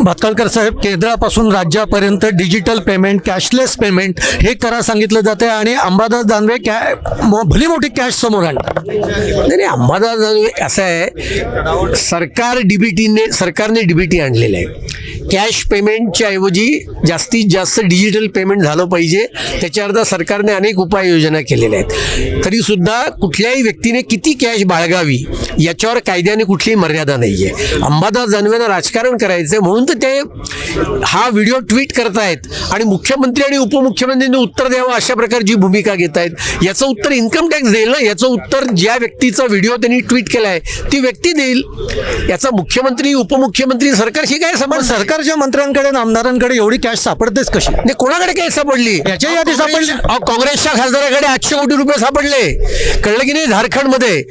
भातखळकर साहेब, केंद्रापासून राज्यापर्यंत digital payment, cashless payment हे करा सांगितलं जाते आणि अंबादास दानवे भली मोठी कॅश समोर आणतात. नाही, अंबादास दानवे असं आहे, सरकारने डीबीटी आणलेलं आहे. कॅश पेमेंटच्या ऐवजी जास्तीत जास्त डिजिटल पेमेंट झालं पाहिजे, त्याच्याकरता सरकारने अनेक उपाययोजना केलेल्या आहेत. तरीसुद्धा कुठल्याही व्यक्तीने किती कॅश बाळगावी याच्यावर कायद्याने कुठलीही मर्यादा नाही आहे. अंबादास दानवेंना राजकारण करायचं म्हणून तर ते हा व्हिडिओ ट्विट करतायत आणि मुख्यमंत्री आणि उपमुख्यमंत्र्यांनी उत्तर द्यावं अशा प्रकारची भूमिका घेत आहेत. याचं उत्तर इन्कम टॅक्स देईल ना, याचं उत्तर ज्या व्यक्तीचा व्हिडिओ त्यांनी ट्विट केला आहे ती व्यक्ती देईल. याचा मुख्यमंत्री उपमुख्यमंत्री सरकारशी काय संबंध? सरकारच्या मंत्र्यांकडे आमदारांकडे एवढी कॅश सापडतेच कशी? नाही, कोणाकडे काय सापडली? याच्याही आधी सापडली. काँग्रेसच्या खासदाराकडे 800 कोटी रुपये सापडले, कळलं की नाही? झारखंडमध्ये.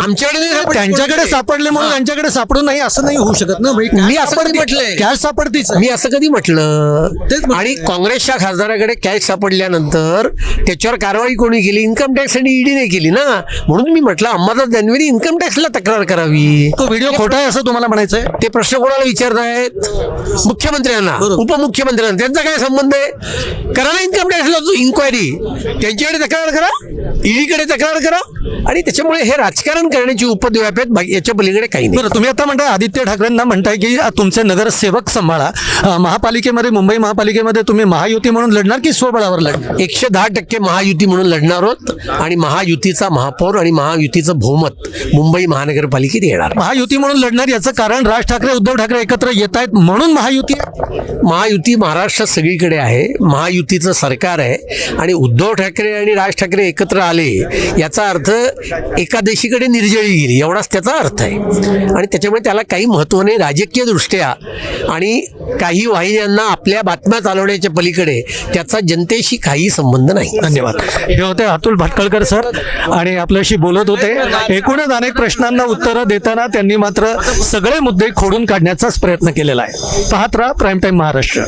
आमच्याकडे नाही सापडले. त्यांच्याकडे सापडले म्हणून त्यांच्याकडे सापडून नाही असं नाही होऊ शकत ना. मी असं कधी म्हटलंय? कॅश सापडतीच. मी असं कधी म्हटलं? आणि काँग्रेसच्या खासदाराकडे कॅश सापडल्यानंतर त्याच्यावर कारवाई कोणी केली? इन्कम टॅक्स आणि ईडीने केली ना. म्हणून मी म्हटलं अंबादास दानवेंनी इन्कम टॅक्सला तक्रार करावी. तो व्हिडिओ खोटा आहे असं तुम्हाला म्हणायचंय? ते प्रश्न कोणाला विचारतायत? मुख्यमंत्र्यांना, उपमुख्यमंत्र्यांना. त्यांचा काय संबंध आहे? करा ना इन्कम टॅक्सला इन्क्वायरी, त्यांच्याकडे तक्रार करा, ईडीकडे तक्रार करा. आणि त्याच्यामुळे हे राजकारण करण्याची उपद्व्याप आहेत, याच्या पलीकडे काही नाही. बरं, तुम्ही आता म्हणताय आदित्य ठाकरेंना म्हणताय की तुमचे नगरसेवक सांभाळा. महापालिकेमध्ये, मुंबई महापालिकेमध्ये तुम्ही महायुती म्हणून लढणार की स्वबळावर लढणार? 110% महायुती म्हणून लढणार आहोत आणि महायुतीचा महापौर आणि महायुतीचं बहुमत मुंबई महानगरपालिकेत येणार. महायुती म्हणून लढणार याचं कारण राज ठाकरे, उद्धव ठाकरे एकत्र येत आहेत म्हणून महायुती. महायुती महाराष्ट्रात सगळीकडे आहे, महायुतीचं सरकार आहे आणि उद्धव ठाकरे आणि राज ठाकरे एकत्र आले याचा अर्थ एकादशीकडे निर्जळी गेली, एवढाच त्याचा अर्थ आहे. आणि त्याच्यामुळे त्याला काही महत्त्व नाही राजकीय दृष्ट्या, आणि काही वाहिन्यांना आपल्या बातम्या चालवण्याच्या पलीकडे त्याचा जनतेशी काही संबंध नाही. धन्यवाद. हे होते अतुल भातखळकर सर आणि आपल्याशी बोलत होते. एकूणच अनेक प्रश्नांना उत्तरं देताना त्यांनी मात्र सगळे मुद्दे खोडून काढण्याचाच प्रयत्न केलेला आहे. पाहत राहा प्राईम टाईम महाराष्ट्र.